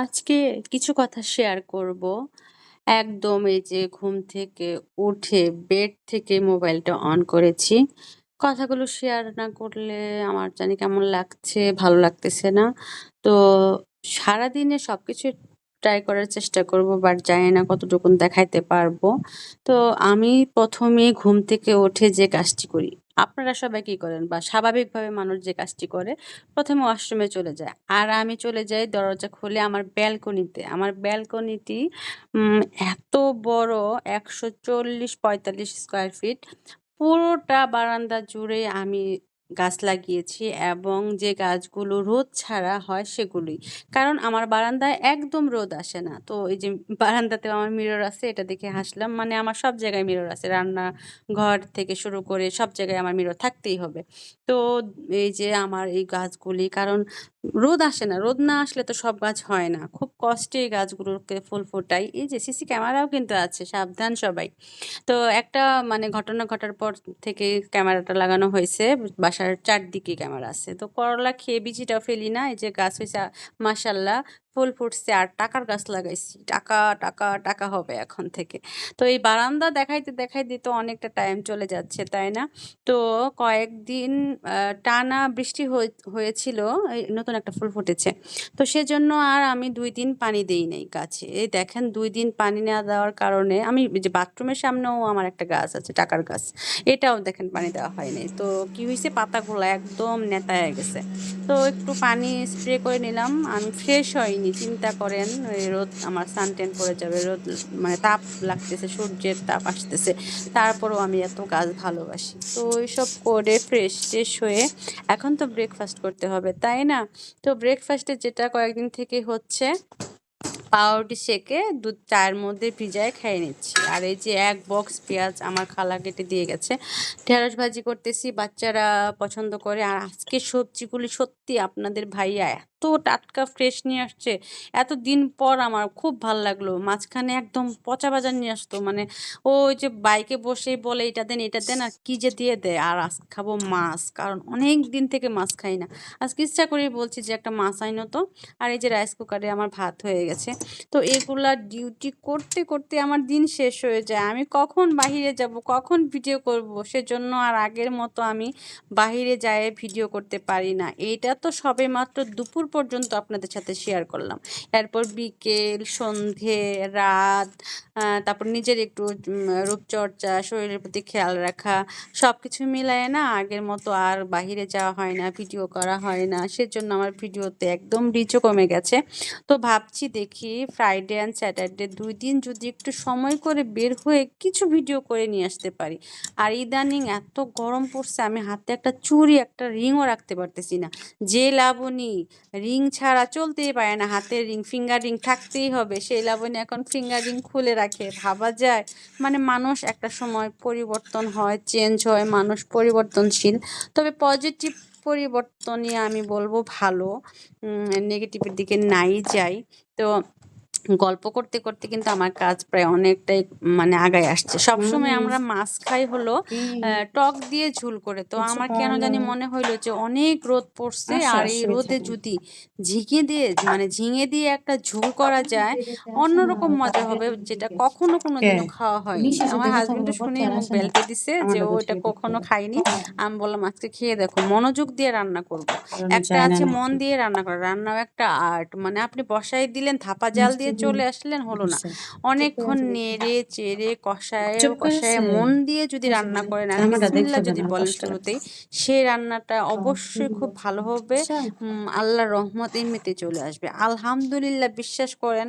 আজকে কিছু কথা শেয়ার করব। একদম এই যে ঘুম থেকে উঠে বেড থেকে মোবাইলটা অন করেছি। কথাগুলো শেয়ার না করলে আমার জানি কেমন লাগছে, ভালো লাগতেছে না। তো সারাদিনে সবকিছু ট্রাই করার চেষ্টা করব, বাট জানি না কতটুকুন দেখাইতে পারবো। তো আমি ১ম এ ঘুম থেকে উঠে যে কাজটি করি, আপনারা সবাই কি করেন? বা স্বাভাবিকভাবে মানুষ যে কাজটি করে, ১ম এ ওয়াশরুমে চলে যায়। আর আমি চলে যাই দরজা খুলে আমার ব্যালকনিতে। আমার ব্যালকনিটি উম এত বড়, ১৪০-৪৫ স্কয়ার ফিট। পুরোটা বারান্দা জুড়ে আমি গাছ লাগিয়েছি, এবং যে গাছগুলো রোদ ছাড়া হয় সেগুলোই। কারণ আমার বারান্দায় একদম রোদ আসে না। তো এই যে বারান্দাতেও আমার মিরর আছে, এটা দেখে হাসলাম। মানে আমার সব জায়গায় মিরর আছে। রান্নাঘর থেকে শুরু করে সব জায়গায় আমার মিরর থাকতেই হবে। তো এই যে আমার এই গাছগুলি, কারণ রোদ আসে না। রোদ না আসলে তো সব গাছ হয় না। খুব কষ্টে এই গাছগুলোকে ফুল ফোটাই। এই যে সিসি ক্যামেরাও কিন্তু আছে, সাবধান সবাই। তো একটা মানে ঘটনা ঘটার পর থেকে ক্যামেরাটা লাগানো হয়েছে। বাসার চারদিকে ক্যামেরা আছে। তো করলা খেয়ে বিচিটাও ফেলি না। এই যে গাছ হইছে মাশাআল্লাহ, ফুল ফুটছে, আর টাকার গাছ লাগাইছি। টাকা, টাকা, টাকা হবে এখন থেকে। তো এই বারান্দা দেখাইতে, দেখাইতে তো অনেকটা টাইম চলে যাচ্ছে, তাই না? তো কয়েকদিন টানা বৃষ্টি হয়েছিল। এই নতুন একটা ফুল ফুটেছে। তো সেজন্য আর আমি ২ দিন পানি দেই নাই গাছে। এই দেখেন ২ দিন পানি না দেওয়ার কারণে আমি এই যে বাথরুমের সামনেও আমার একটা গাছ আছে, টাকার গাছ। এটাও দেখেন পানি দেওয়া হয় নাই। তো কি হইছে, পাতাগুলা একদম নেতায়া গেছে। তো একটু পানি স্প্রে করে নিলাম। আমি ফ্রেশ হইনি। চিন্তা করেন, এই রোদ আমার সানট্যান পড়ে যাবে। রোদ মানে তাপ লাগতেছে, সূর্যের তাপ আসতেছে। তারপরেও আমি এত গাছ ভালোবাসি। তো ওইসব করে ফ্রেশ-ট্রেশ হয়ে এখন তো ব্রেকফাস্ট করতে হবে, তাই না? তো ব্রেকফাস্টে যেটা কয়েকদিন থেকে হচ্ছে, পাউরুটি সেকে দুধ চায়ের মধ্যে ভিজায় খেয়ে নিচ্ছি। আর এই যে ১ বক্স পেঁয়াজ আমার খালা কেটে দিয়ে গেছে। ঢেঁড়স ভাজি করতেছি, বাচ্চারা পছন্দ করে। আর আজকের সবজিগুলি সত্যি আপনাদের ভাইয়া এত টাটকা ফ্রেশ নিয়ে আসছে। এতদিন পর আমার খুব ভাল লাগলো। মাঝখানে একদম পচা বাজার নিয়ে আসতো। মানে ওই যে বাইকে বসেই বলে এটা দেন, এটা দেন, আর কি যে দিয়ে দেয়। আর আজকে খাবো মাছ, কারণ অনেক দিন থেকে মাছ খাই না। আজকে ইচ্ছা করেই বলছি যে একটা মাছ আইনো তো। আর এই যে রাইস কুকারে আমার ভাত হয়ে গেছে। তো এগুলা ডিউটি করতে, করতে আমার দিন শেষ হয়ে যায়। আমি কখন বাহিরে যাব, কখন ভিডিও করব, সেজন্য আর আগের মতো আমি বাহিরে যেয়ে ভিডিও করতে পারি না। এইটা তো সবেমাত্র দুপুর পর্যন্ত আপনাদের সাথে শেয়ার করলাম। এরপর বিকেল, সন্ধে, রাত, তারপর নিজের একটু রূপচর্চা, শরীরের প্রতি খেয়াল রাখা, সবকিছু মিলায়ে না আগের মতো আর বাহিরে যাওয়া হয় না, ভিডিও করা হয় না। সেজন্য আমার ভিডিওতে একদম রিচও কমে গেছে। তো ভাবছি দেখি ফ্রাইডে অ্যান্ড স্যাটারডে ২ দিন যদি একটু সময় করে বের হয়ে কিছু ভিডিও করে নিয়ে আসতে পারি। আর ইদানিং এত গরম পড়ছে, আমি হাতে একটা চুড়ি, একটা রিংও রাখতে পারতেছি না। যে লাবণী রিং ছাড়া চলতেই পারে না, হাতের রিং, ফিঙ্গার রিং থাকতেই হবে। সেই লাবণী এখন ফিঙ্গার রিং খুলে রাখে। ভাবা যায়, মানে মানুষ একটা সময় পরিবর্তন হয়, চেঞ্জ হয়, মানুষ পরিবর্তনশীল। তবে পজিটিভ পরিবর্তনই আমি বলব ভালো। নেগেটিভের দিকে নাই যাই। তো গল্প করতে, করতে কিন্তু আমার কাজ প্রায় অনেকটাই মানে আগায় আসছে। সবসময় আমরা মাছ খাই হলো টক দিয়ে ঝোল করে। তো আমার কেন জানি মনে হইলো যে অনেক রোদ পড়ছে, আর এই রোদে যদি ঝিঙে দিয়ে একটা ঝোল করা যায়, অন্যরকম মজা হবে, যেটা কখনো কোনোদিনও খাওয়া হয়নি। আমার হাসব্যান্ড তো শুনেই মুখ বেলকে দিছে যে ও এটা কখনো খায়নি। আমি বললাম আজকে খেয়ে দেখো, মনোযোগ দিয়ে রান্না করব। একটা আছে মন দিয়ে রান্না করা, রান্নাও একটা আর্ট। মানে আপনি বসায় দিলেন, থাপা জাল দিয়ে চলে আসলেন, হলো না। অনেকক্ষণ নেড়ে চেড়ে কষায়ে কষায়ে মন দিয়ে যদি রান্না করেন আর বিসমিল্লাহ যদি বলেন শুরুতেই, সেই রান্নাটা অবশ্যই খুব ভালো হবে। আল্লাহর রহমত এমনিতেই চলে আসবে। আলহামদুলিল্লাহ, বিশ্বাস করেন,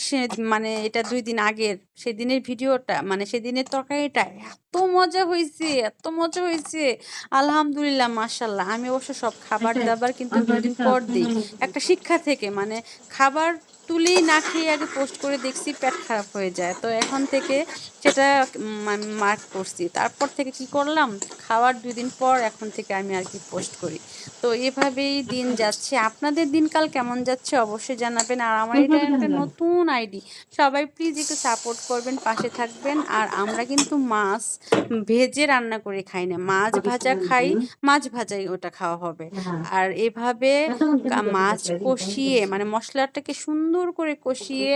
সে মানে এটা ২ দিন আগের, সেদিনের ভিডিওটা, মানে সেদিনের তরকারিটা এত মজা হইছে, এত মজা হইছে। আলহামদুলিল্লাহ, মাশাআল্লাহ। আমি অবশ্য সব খাবার-দাবার কিন্তু ২ দিন পর দেই। একটা শিক্ষা থেকে, মানে খাবার তুলেই না খেয়ে আগে পোস্ট করে দেখছি পেট খারাপ হয়ে যায়। তো এখন থেকে সেটা মার্ক করছি। তারপর থেকে কি করলাম? খাওয়ার ২ দিন পর এখন থেকে আমি আরকি পোস্ট করি। তো এভাবেই দিন যাচ্ছে। আপনাদের দিনকাল কেমন যাচ্ছে অবশ্যই জানাবেন। আর আমার এটা একটা নতুন আইডি। সবাই প্লিজ একটু সাপোর্ট করবেন, পাশে থাকবেন। আর আমরা কিন্তু মাছ ভেজে রান্না করে খাই না। মাছ ভাজা খাই, মাছ ভাজাই ওটা খাওয়া হবে। আর এভাবে মাছ কষিয়ে মানে মসলাটাকে সুন্দর সুন্দর করে কষিয়ে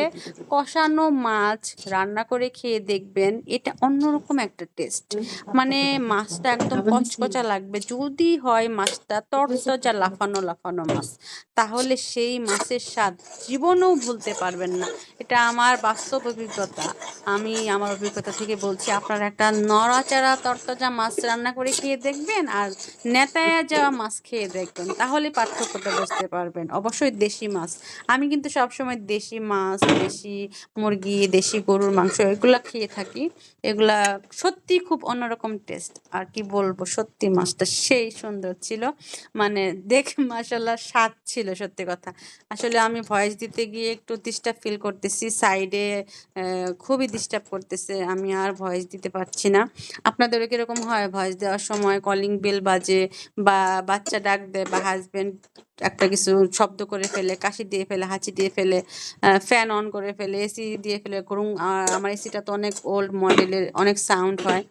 কষানো মাছ রান্না করে খেয়ে দেখবেন, এটা অন্যরকম একটা টেস্ট। মানে মাছটা একদম কচকচা লাগবে, যদি হয় মাছটা তরতাজা লাফানো লাফানো মাছ, তাহলে সেই মাছের স্বাদ জীবনেও ভুলতে পারবেন না। এটা আমার বাস্তব অভিজ্ঞতা। আমি আমার অভিজ্ঞতা থেকে বলছি, আপনারা একটা নড়াচড়া তরতাজা মাছ রান্না করে খেয়ে দেখবেন আর নেতায়া যাওয়া মাছ খেয়ে দেখবেন, তাহলে পার্থক্যটা বুঝতে পারবেন। অবশ্যই দেশি মাছ। আমি কিন্তু সবসময় দেশি মাছ, দেশি মুরগি, দেশি গরুর মাংস এগুলা খেয়ে থাকি। এগুলা সত্যি খুব অন্যরকম টেস্ট। আর কি বলবো, সত্যি মাছটা সেই সুন্দর ছিল। মানে দেখে মাশাআল্লাহ স্বাদ ছিল, সত্যি কথা। আসলে আমি ভয়েস দিতে গিয়ে একটু ডিস্টার্ব ফিল করতেছি। সাইডে খুবই ডিস্টার্ব করতেছে। আমি আর ভয়েস দিতে পারছি না। আপনাদেরও কিরকম হয় ভয়েস দেওয়ার সময় কলিং বেল বাজে বা বাচ্চা ডাক দেয় বা হাসব্যান্ড একটা কিছু শব্দ করে ফেলে, কাশি দিয়ে ফেলে, হাঁচি দিয়ে ফেলে, ফ্যান অন করে ফেলে, এসি দিয়ে ফেলে, করুন। আর আমার এসিটা তো অনেক ওল্ড মডেলের, অনেক সাউন্ড হয়।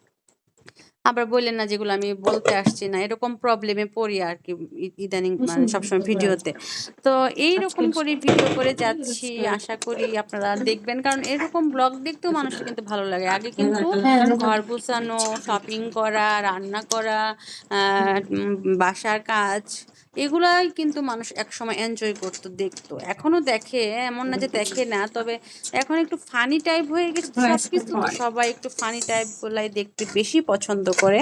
আবার বললেন না যেগুলো আমি বলতে আসছি না, এরকম প্রবলেমে পড়ি আর কি ইদানিং, মানে সবসময় ভিডিওতে। তো এইরকম করে ভিডিও করে যাচ্ছি, আশা করি আপনারা দেখবেন, কারণ এরকম ব্লগ দেখতেও মানুষের কিন্তু ভালো লাগে। আগে কিন্তু ঘর গোছানো, শপিং করা, রান্না করা, বাসার কাজ, এগুলাই কিন্তু মানুষ একসময় এনজয় করতো, দেখতো, এখনো দেখে, এমন না যে দেখে না। তবে এখন একটু ফানি টাইপ হয়ে গেছে তো সবকিছু, তো সবাই একটু ফানি টাইপ গুলাই দেখতে বেশি পছন্দ করে।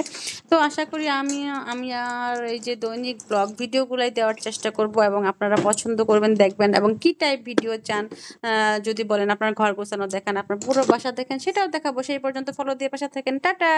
তো আশা করি আমি আমি আর এই যে দৈনিক ব্লগ ভিডিওগুলাই দেওয়ার চেষ্টা করব, এবং আপনারা পছন্দ করবেন, দেখবেন। এবং কি টাইপ ভিডিও চান যদি বলেন, আপনার ঘর গোছানো দেখান, আপনার পুরো বাসা দেখেন, সেটাও দেখাবো। সেই পর্যন্ত ফলো দিয়ে পাশে থাকেন। টাটা।